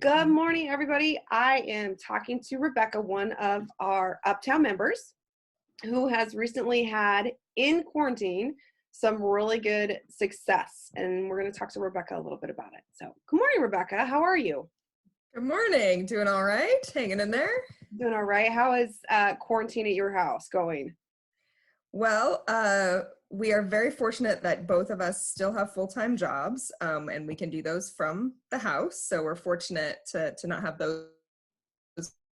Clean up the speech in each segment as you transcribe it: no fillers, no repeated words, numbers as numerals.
Good morning, everybody. I am talking to Rebekah, one of our Uptown members, who has recently had, in quarantine, some really good success. And we're going to talk to Rebekah a little bit about it. So, good morning, Rebekah. How are you? Good morning. Doing all right? Hanging in there? Doing all right. How is quarantine at your house going? Well, we are very fortunate that both of us still have full-time jobs, and we can do those from the house. So we're fortunate to not have those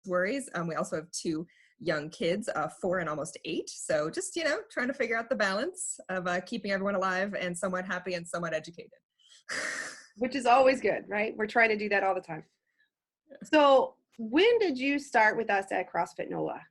worries. We also have two young kids, 4 and almost 8. So just, trying to figure out the balance of keeping everyone alive and somewhat happy and somewhat educated. Which is always good, right? We're trying to do that all the time. So when did you start with us at CrossFit NOLA?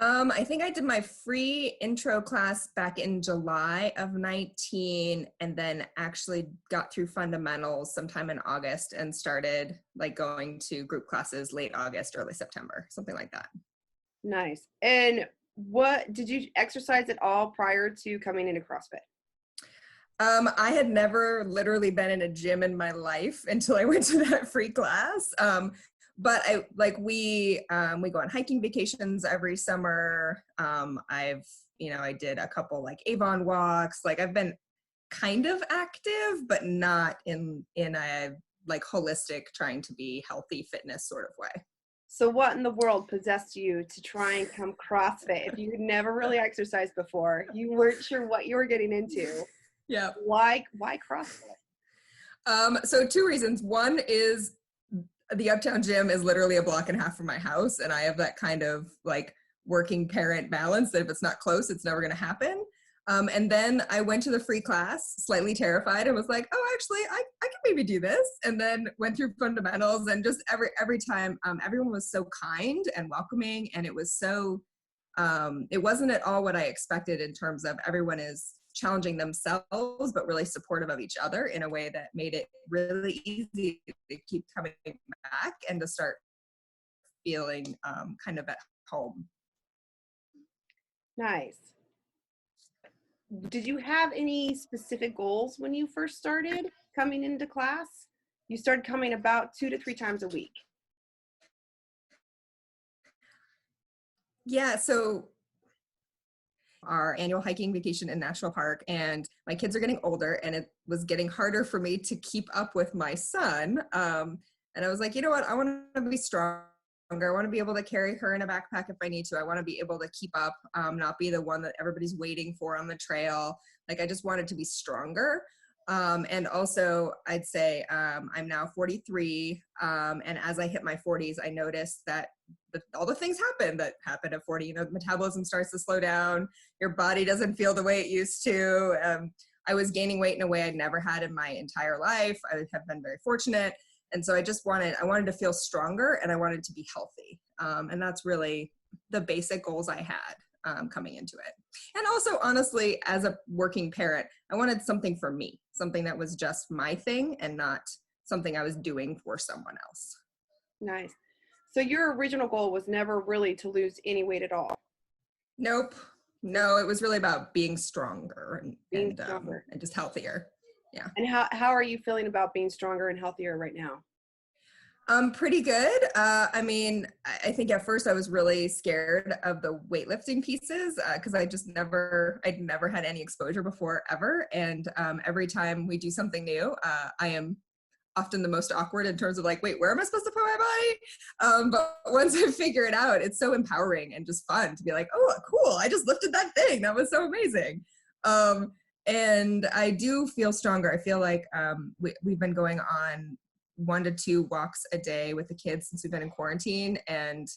I think I did my free intro class back in July of 19, and then actually got through fundamentals sometime in August and started going to group classes late August, early September, something like that. Nice. And what did you exercise at all prior to coming into CrossFit? I had never literally been in a gym in my life until I went to that free class. But we go on hiking vacations every summer. I did a couple Avon walks. I've been kind of active, but not in a holistic trying to be healthy fitness sort of way. So what in the world possessed you to try and come CrossFit? If you had never really exercised before, you weren't sure what you were getting into. Yeah. Why CrossFit? So 2 reasons. One is the Uptown gym is literally a block and a half from my house, and I have that kind of working parent balance that if it's not close, it's never going to happen. And then I went to the free class, slightly terrified, and was like, oh, actually, I can maybe do this. And then went through fundamentals, and just every time, everyone was so kind and welcoming, and it was so, it wasn't at all what I expected in terms of everyone is challenging themselves, but really supportive of each other in a way that made it really easy to keep coming back and to start feeling kind of at home. Nice. Did you have any specific goals when you first started coming into class? You started coming about 2 to 3 times a week. Yeah, so our annual hiking vacation in National Park, and my kids are getting older, and it was getting harder for me to keep up with my son. And I was like, you know what? I want to be stronger. I want to be able to carry her in a backpack if I need to. I want to be able to keep up, not be the one that everybody's waiting for on the trail. I just wanted to be stronger. And also, I'd say I'm now 43, and as I hit my 40s, I noticed that all the things that happen at 40. Metabolism starts to slow down. Your body doesn't feel the way it used to. I was gaining weight in a way I'd never had in my entire life. I have been very fortunate. And so I wanted to feel stronger, and I wanted to be healthy. And that's really the basic goals I had coming into it. And also, honestly, as a working parent, I wanted something for me, something that was just my thing and not something I was doing for someone else. Nice. So your original goal was never really to lose any weight at all? Nope. No, it was really about being stronger and just healthier. Yeah. And how are you feeling about being stronger and healthier right now? Pretty good. I think at first I was really scared of the weightlifting pieces because I'd never had any exposure before ever. And every time we do something new, I am often the most awkward in terms of wait, where am I supposed to put my body? But once I figure it out, it's so empowering and just fun to be like, oh, cool. I just lifted that thing. That was so amazing. And I do feel stronger. I feel like we've been going on 1 to 2 walks a day with the kids since we've been in quarantine. And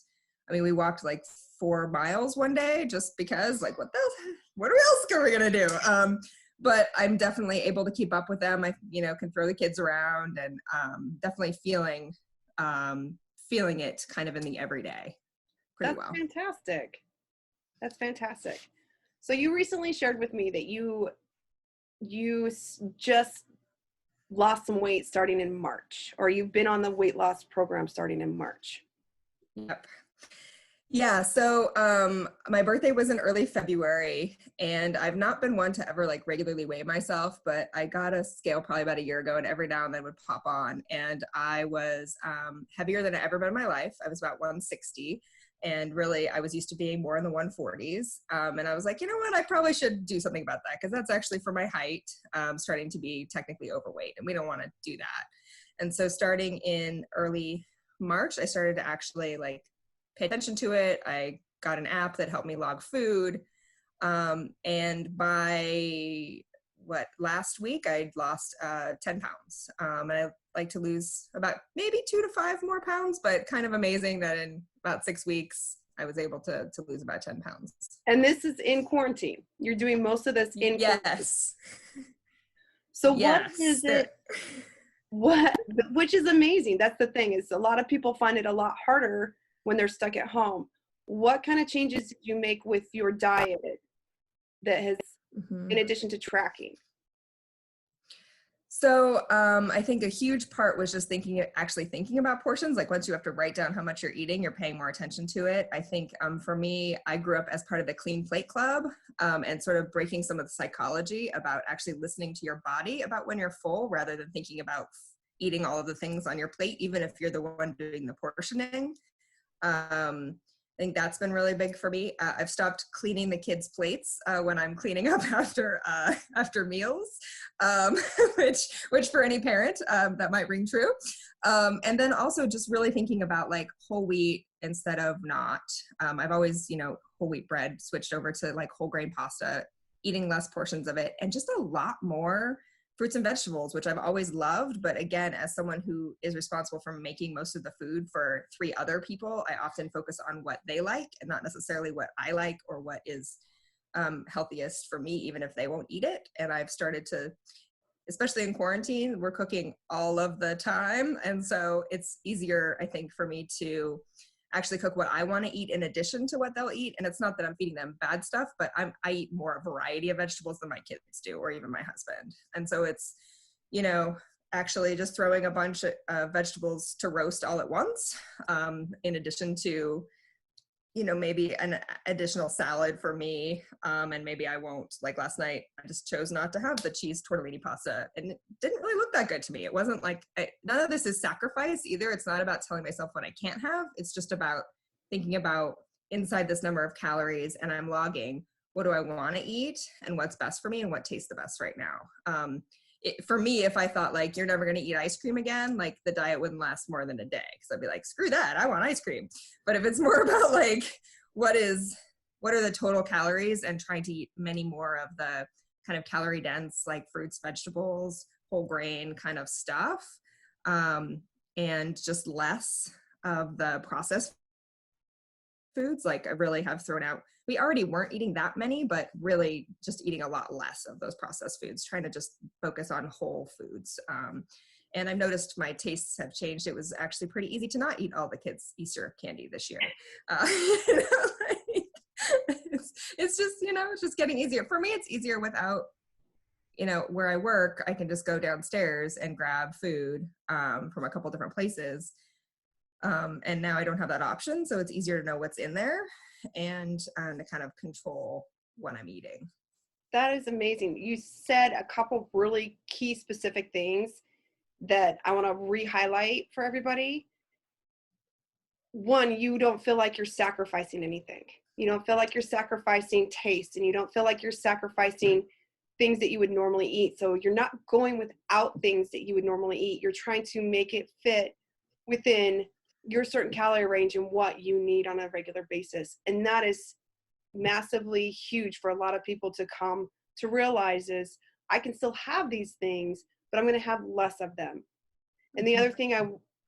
we walked 4 miles one day just because what else are we going to do? But I'm definitely able to keep up with them. I, can throw the kids around and definitely feeling it kind of in the everyday pretty well. Fantastic. That's fantastic. So you recently shared with me that you just lost some weight starting in March, or you've been on the weight loss program starting in March. Yep. Yeah, so my birthday was in early February, and I've not been one to ever like regularly weigh myself, but I got a scale probably about a year ago, and every now and then would pop on, and I was heavier than I ever been in my life. I was about 160, and really I was used to being more in the 140s, and I was like, you know what, I probably should do something about that, because that's actually for my height, starting to be technically overweight, and we don't want to do that. And so starting in early March, I started to actually like pay attention to it. I got an app that helped me log food. And by last week, I'd lost 10 pounds. And I like to lose about maybe 2 to 5 more pounds, but kind of amazing that in about 6 weeks, I was able to lose about 10 pounds. And this is in quarantine. You're doing most of this in quarantine. Yes. So yes. what is it? Which is amazing. That's the thing, is a lot of people find it a lot harder when they're stuck at home. What kind of changes did you make with your diet that has, in addition to tracking? So I think a huge part was just actually thinking about portions. Like once you have to write down how much you're eating, you're paying more attention to it. I think for me, I grew up as part of the Clean Plate Club, and sort of breaking some of the psychology about actually listening to your body about when you're full, rather than thinking about eating all of the things on your plate, even if you're the one doing the portioning. I think that's been really big for me. I've stopped cleaning the kids' plates when I'm cleaning up after meals, which for any parent that might ring true. And then also just really thinking about like whole wheat instead of not. I've always, whole wheat bread, switched over to like whole grain pasta, eating less portions of it, and just a lot more fruits and vegetables, which I've always loved. But again, as someone who is responsible for making most of the food for 3 other people, I often focus on what they like and not necessarily what I like or what is healthiest for me, even if they won't eat it. And I've started to, especially in quarantine, we're cooking all of the time. And so it's easier, I think, for me to actually cook what I want to eat in addition to what they'll eat. And it's not that I'm feeding them bad stuff, but I eat more variety of vegetables than my kids do, or even my husband. And so it's, actually just throwing a bunch of vegetables to roast all at once, in addition to, maybe an additional salad for me. And maybe I won't, like last night, I just chose not to have the cheese tortellini pasta, and it didn't really look that good to me. It wasn't like, none of this is sacrifice either. It's not about telling myself what I can't have. It's just about thinking about inside this number of calories, and I'm logging, what do I want to eat and what's best for me and what tastes the best right now. For me, if I thought like, you're never going to eat ice cream again, like the diet wouldn't last more than a day, because I'd be like, screw that, I want ice cream. But if it's more about like, what are the total calories, and trying to eat many more of the kind of calorie dense, like fruits, vegetables, whole grain kind of stuff, and just less of the processed foods. Like I really have thrown out, we already weren't eating that many, but really just eating a lot less of those processed foods, trying to just focus on whole foods. And I've noticed my tastes have changed. It was actually pretty easy to not eat all the kids' Easter candy this year. It's just, it's just getting easier. For me, it's easier without, where I work, I can just go downstairs and grab food from a couple different places. And now I don't have that option. So it's easier to know what's in there and to kind of control what I'm eating. That is amazing. You said a couple really key specific things that I want to re-highlight for everybody. One, you don't feel like you're sacrificing anything. You don't feel like you're sacrificing taste, and you don't feel like you're sacrificing things that you would normally eat. So you're not going without things that you would normally eat. You're trying to make it fit within your certain calorie range and what you need on a regular basis. And that is massively huge for a lot of people to come to realize, is I can still have these things, but I'm going to have less of them. And the other thing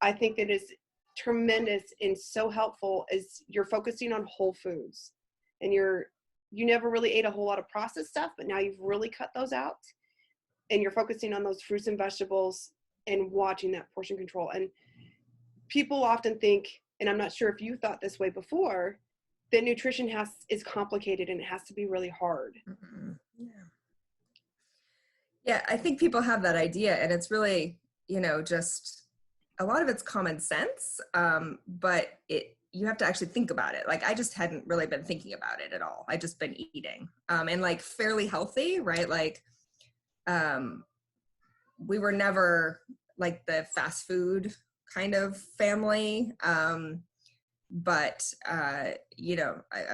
I think that is tremendous and so helpful is you're focusing on whole foods, and you never really ate a whole lot of processed stuff, but now you've really cut those out, and you're focusing on those fruits and vegetables and watching that portion control. And people often think, and I'm not sure if you thought this way before, that nutrition is complicated and it has to be really hard. Mm-hmm. Yeah, I think people have that idea, and it's really, just a lot of it's common sense, but you have to actually think about it. Like I just hadn't really been thinking about it at all. I just been eating, and like fairly healthy, right? Like, we were never like the fast food kind of family. But I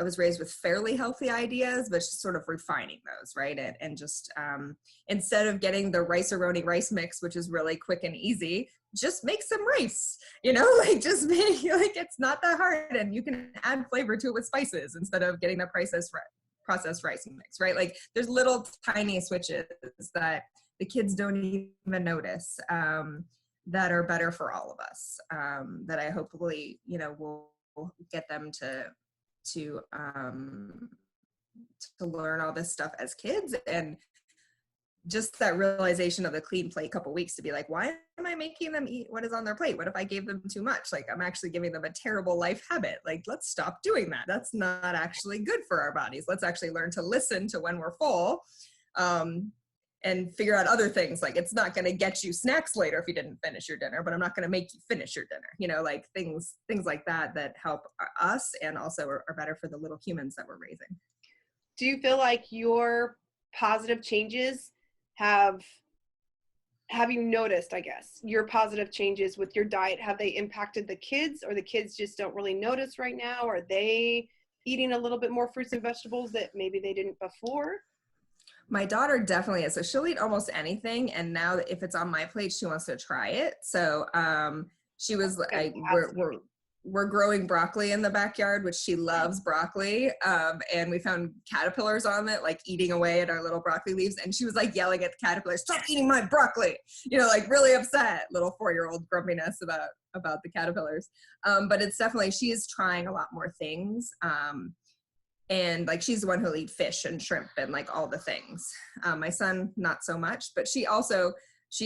was raised with fairly healthy ideas, but just sort of refining those, right? And just instead of getting the rice-a-roni rice mix, which is really quick and easy, just make some rice, like just make, like, it's not that hard, and you can add flavor to it with spices instead of getting the processed rice mix, right? Like there's little tiny switches that the kids don't even notice, that are better for all of us, that I hopefully, will get them to learn all this stuff as kids. And just that realization of the clean plate couple weeks to be like, why am I making them eat what is on their plate? What if I gave them too much? Like I'm actually giving them a terrible life habit. Like, let's stop doing that. That's not actually good for our bodies. Let's actually learn to listen to when we're full, and figure out other things. Like it's not going to get you snacks later if you didn't finish your dinner, but I'm not going to make you finish your dinner, like things like that help us and also are better for the little humans that we're raising. Do you feel like your positive changes have you noticed, I guess, your positive changes with your diet? Have they impacted the kids, or the kids just don't really notice right now? Are they eating a little bit more fruits and vegetables that maybe they didn't before? My daughter definitely is. So she'll eat almost anything. And now if it's on my plate, she wants to try it. So she was like, we're growing broccoli in the backyard, which she loves broccoli. And we found caterpillars on it, like eating away at our little broccoli leaves. And she was like yelling at the caterpillars, stop eating my broccoli, like really upset, little 4-year-old grumpiness about the caterpillars. But it's definitely, she is trying a lot more things. And like, she's the one who'll eat fish and shrimp and like all the things. My son, not so much, but she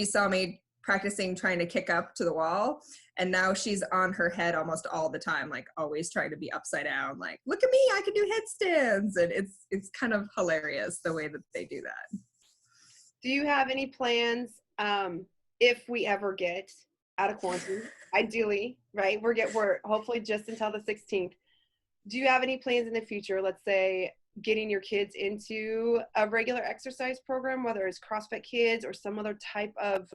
saw me practicing trying to kick up to the wall. And now she's on her head almost all the time, like always trying to be upside down. Like, look at me, I can do headstands. And it's kind of hilarious the way that they do that. Do you have any plans, if we ever get out of quarantine, ideally, right? We're hopefully just until the 16th. Do you have any plans in the future, let's say getting your kids into a regular exercise program, whether it's CrossFit Kids or some other type of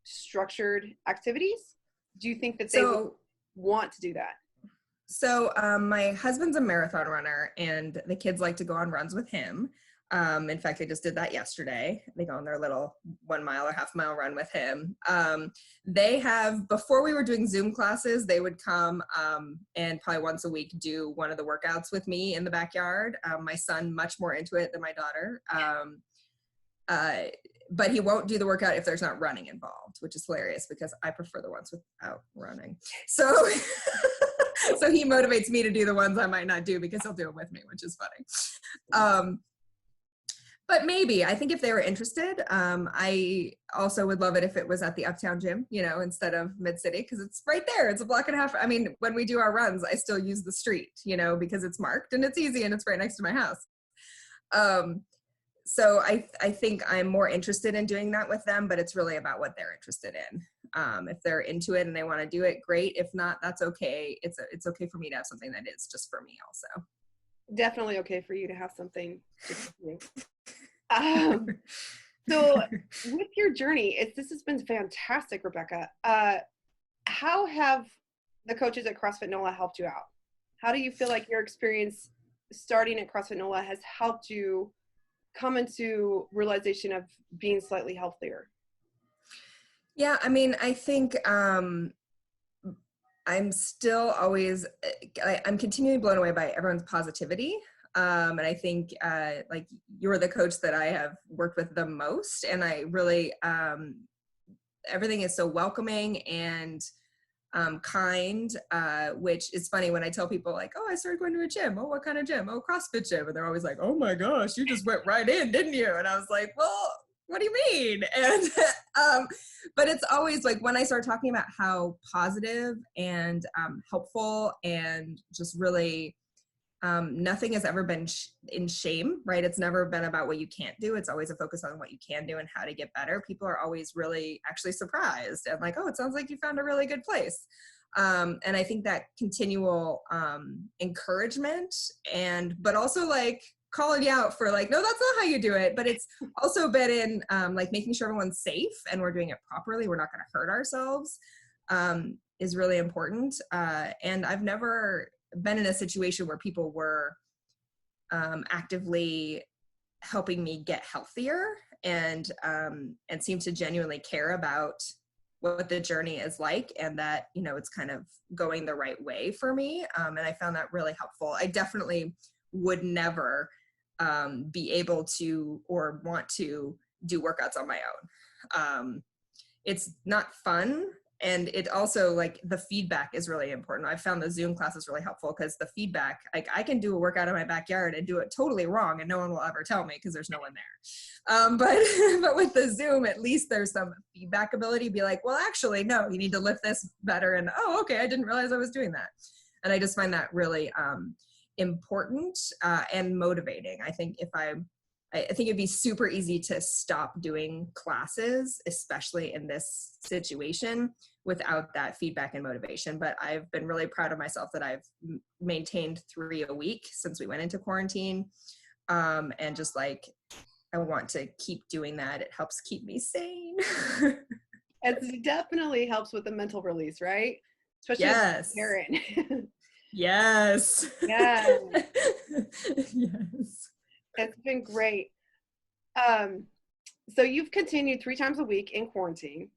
structured activities? Do you think that they would want to do that? So my husband's a marathon runner, and the kids like to go on runs with him. In fact, they just did that yesterday. They go on their little 1 mile or half mile run with him. They have, before we were doing Zoom classes, they would come and probably once a week do one of the workouts with me in the backyard. My son, much more into it than my daughter. But he won't do the workout if there's not running involved, which is hilarious because I prefer the ones without running. So, so he motivates me to do the ones I might not do because he'll do them with me, which is funny. But maybe, I think if they were interested, I also would love it if it was at the Uptown gym, instead of Mid-City, because it's right there. It's a block and a half. I mean, when we do our runs, I still use the street, because it's marked and it's easy and it's right next to my house. So I think I'm more interested in doing that with them, but it's really about what they're interested in. If they're into it and they want to do it, great. If not, that's okay. It's okay for me to have something that is just for me also. Definitely okay for you to have something just for you. So with your journey, this has been fantastic, Rebekah. How have the coaches at CrossFit NOLA helped you out? How do you feel like your experience starting at CrossFit NOLA has helped you come into realization of being slightly healthier? Yeah, I mean, I think I'm still always, I'm continually blown away by everyone's positivity. And I think like you're the coach that I have worked with the most, and I really, everything is so welcoming and kind, which is funny when I tell people like, oh, I started going to a gym. Oh, what kind of gym? Oh, CrossFit gym. And they're always like, oh my gosh, you just went right in, didn't you? And I was like, well, what do you mean? And, but it's always like when I start talking about how positive and helpful and just really nothing has ever been in shame, right? It's never been about what you can't do. It's always a focus on what you can do and how to get better. People are always really actually surprised and like, oh, it sounds like you found a really good place. And I think that continual encouragement but also like calling you out for like, no, that's not how you do it. But it's also been in like making sure everyone's safe and we're doing it properly. We're not going to hurt ourselves is really important. And I've never been in a situation where people were actively helping me get healthier and seem to genuinely care about what the journey is like and that, you know, it's kind of going the right way for me. And I found that really helpful. I definitely would never be able to or want to do workouts on my own. It's not fun. And it also, like, the feedback is really important. I found the Zoom classes really helpful because the feedback, like, I can do a workout in my backyard and do it totally wrong and no one will ever tell me because there's no one there. But with the Zoom, at least there's some feedback ability to be like, well, actually, no, you need to lift this better. And, oh, okay, I didn't realize I was doing that. And I just find that really important and motivating. I think it'd be super easy to stop doing classes, especially in this situation, without that feedback and motivation. But I've been really proud of myself that I've maintained 3 a week since we went into quarantine. And just like, I want to keep doing that. It helps keep me sane. It definitely helps with the mental release, right? Especially as a parent. Yes. Yeah. Yes. It's been great. So you've continued 3 times a week in quarantine.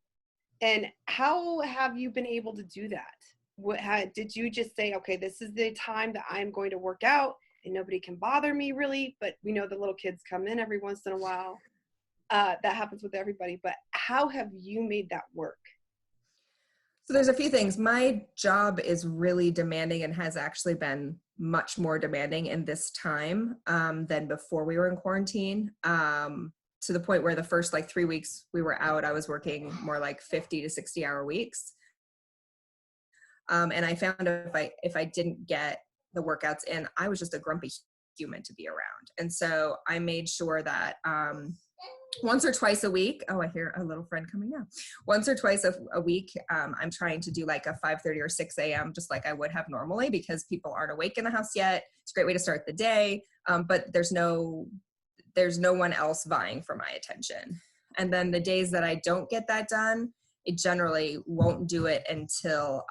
And how have you been able to do that? Did you just say, okay, this is the time that I'm going to work out and nobody can bother me really? But we know the little kids come in every once in a while. That happens with everybody. But how have you made that work? So there's a few things. My job is really demanding and has actually been much more demanding in this time than before we were in quarantine. To the point where the first like 3 weeks we were out, I was working more like 50 to 60 hour weeks. And I found if I didn't get the workouts in, I was just a grumpy human to be around. And so I made sure that once or twice a week, oh, I hear a little friend coming now. Once or twice a week, I'm trying to do like a 5:30 or 6 a.m. just like I would have normally because people aren't awake in the house yet. It's a great way to start the day, but there's no one else vying for my attention. And then the days that I don't get that done, it generally won't do it until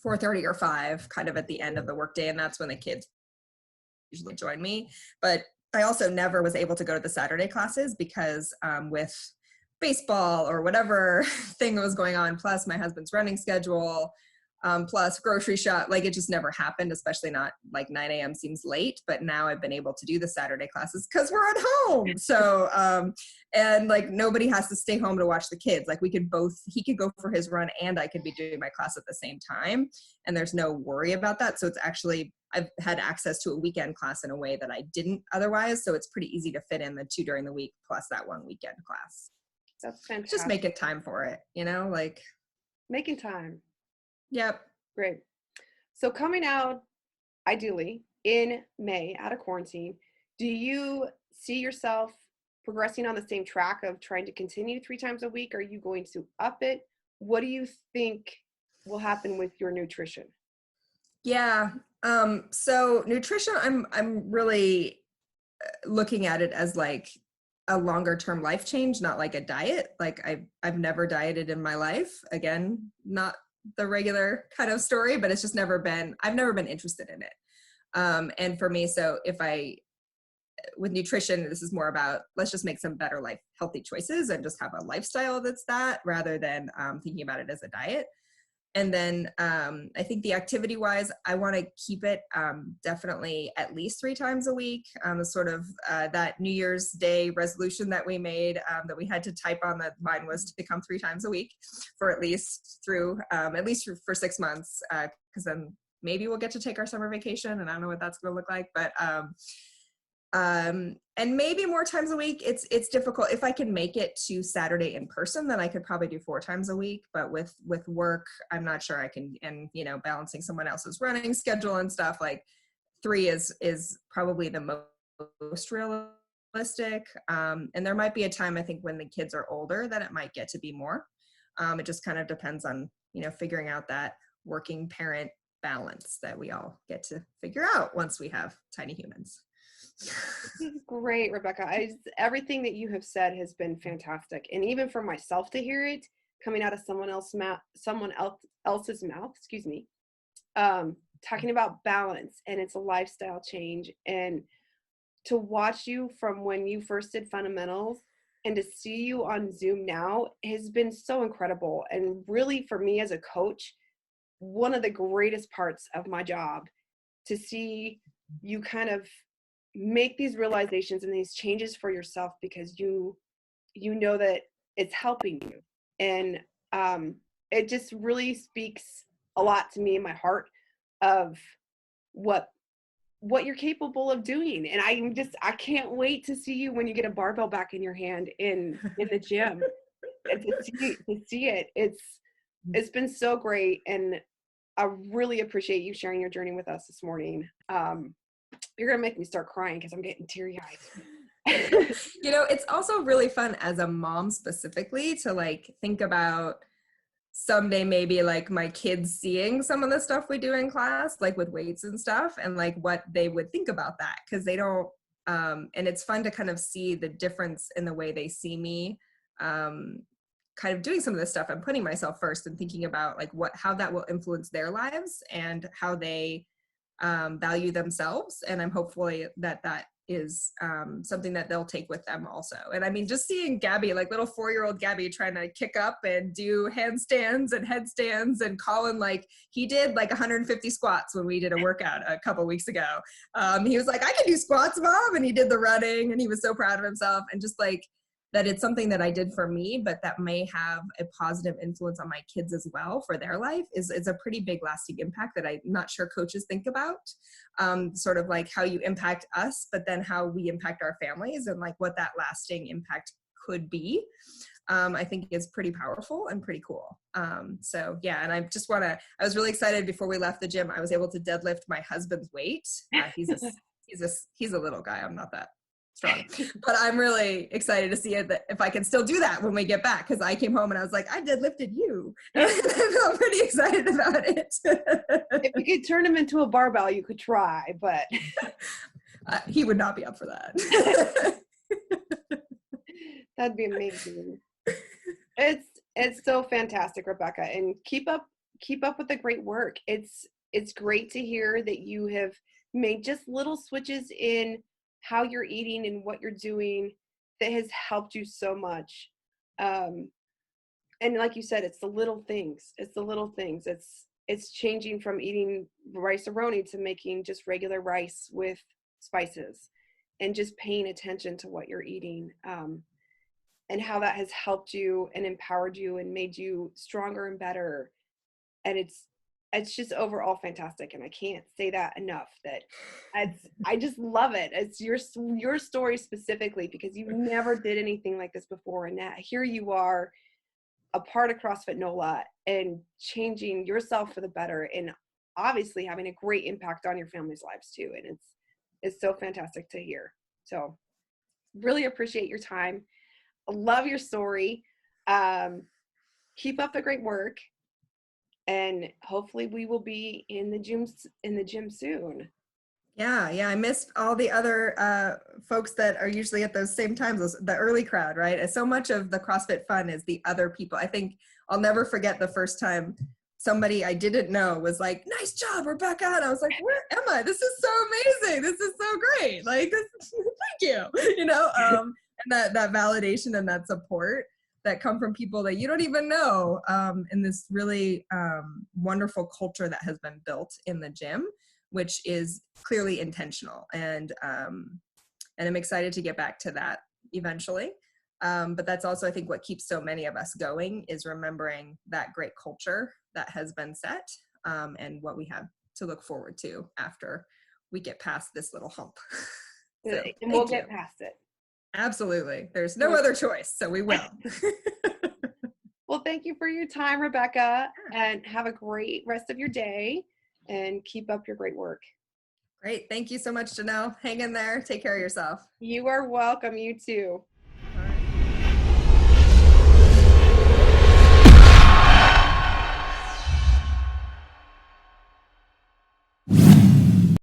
4:30 or 5, kind of at the end of the workday, and that's when the kids usually join me. But I also never was able to go to the Saturday classes because with baseball or whatever thing that was going on, plus my husband's running schedule, plus grocery shop, like it just never happened, especially not like 9 a.m. seems late, but now I've been able to do the Saturday classes because we're at home. So, and like nobody has to stay home to watch the kids. Like he could go for his run and I could be doing my class at the same time. And there's no worry about that. So it's actually, I've had access to a weekend class in a way that I didn't otherwise. So it's pretty easy to fit in the 2 during the week plus that 1 weekend class. That's fantastic. Just making time for it, like. Making time. Yep. Great. So coming out, ideally, in May out of quarantine, do you see yourself progressing on the same track of trying to continue 3 times a week? Are you going to up it? What do you think will happen with your nutrition? Yeah. So nutrition, I'm really looking at it as like a longer term life change, not like a diet. Like I've never dieted in my life. Again, not the regular kind of story, but it's just I've never been interested in it. And for me, so with nutrition, this is more about, let's just make some better healthy choices and just have a lifestyle that's that rather than thinking about it as a diet. And then I think the activity wise, I want to keep it definitely at least 3 times a week. Sort of that New Year's Day resolution that we made that we had to type on, that mine was to become 3 times a week for at least for 6 months. Because then maybe we'll get to take our summer vacation, and I don't know what that's going to look like. But and maybe more times a week. It's difficult. If I can make it to Saturday in person, then I could probably do 4 times a week. But with work, I'm not sure I can, and balancing someone else's running schedule and stuff, like 3 is probably the most realistic. And there might be a time, I think, when the kids are older that it might get to be more. It just kind of depends on, figuring out that working parent balance that we all get to figure out once we have tiny humans. This is great, Rebekah. Everything that you have said has been fantastic. And even for myself to hear it coming out of someone else's mouth, excuse me, talking about balance, and it's a lifestyle change, and to watch you from when you first did fundamentals and to see you on Zoom now has been so incredible. And really, for me as a coach, one of the greatest parts of my job, to see you kind of make these realizations and these changes for yourself, because you know that it's helping you. And it just really speaks a lot to me in my heart of what you're capable of doing. And I can't wait to see you when you get a barbell back in your hand in the gym, and to see it. It's been so great, and I really appreciate you sharing your journey with us this morning. You're gonna make me start crying because I'm getting teary-eyed. It's also really fun as a mom specifically to think about someday maybe my kids seeing some of the stuff we do in class, with weights and stuff, and what they would think about that, because they don't, and it's fun to kind of see the difference in the way they see me kind of doing some of this stuff and putting myself first and thinking about how that will influence their lives and how they value themselves. And I'm hopefully that is something that they'll take with them also. And I mean, just seeing Gabby, little 4-year-old Gabby, trying to kick up and do handstands and headstands, and Colin, he did 150 squats when we did a workout a couple weeks ago. He was like, I can do squats, Mom. And he did the running, and he was so proud of himself. And just that it's something that I did for me, but that may have a positive influence on my kids as well for their life is a pretty big lasting impact that I'm not sure coaches think about. Sort of how you impact us, but then how we impact our families, and what that lasting impact could be. I think is pretty powerful and pretty cool. So yeah, and I was really excited before we left the gym. I was able to deadlift my husband's weight. He's a little guy. I'm not that strong, but I'm really excited to see it, that if I can still do that when we get back, because I came home and I was like, I deadlifted you. I feel pretty excited about it. If you could turn him into a barbell, you could try, but he would not be up for that. That'd be amazing. It's so fantastic, Rebekah, and keep up with the great work. It's great to hear that you have made just little switches in how you're eating and what you're doing that has helped you so much. And like you said, it's the little things. It's changing from eating rice-a-roni to making just regular rice with spices, and just paying attention to what you're eating, and how that has helped you and empowered you and made you stronger and better. And it's just overall fantastic, and I can't say that enough. That I just love it. It's your story specifically, because you never did anything like this before, and now here you are, a part of CrossFit NOLA, and changing yourself for the better, and obviously having a great impact on your family's lives too. And it's so fantastic to hear. So really appreciate your time. I love your story. Keep up the great work. And hopefully we will be in the gym soon. Yeah. I missed all the other folks that are usually at those same times, the early crowd, right? And so much of the CrossFit fun is the other people. I think I'll never forget the first time somebody I didn't know was like, "Nice job, Rebekah." And I was like, "Where am I? This is so amazing. This is so great. Thank you." And that validation and that support that come from people that you don't even know, in this really wonderful culture that has been built in the gym, which is clearly intentional. And I'm excited to get back to that eventually. But that's also, I think, what keeps so many of us going, is remembering that great culture that has been set, and what we have to look forward to after we get past this little hump. So, and we'll get past it. Absolutely. There's no other choice, so we will. Well, thank you for your time, Rebekah, and have a great rest of your day, and keep up your great work. Great. Thank you so much, Janelle. Hang in there. Take care of yourself. You are welcome. You too.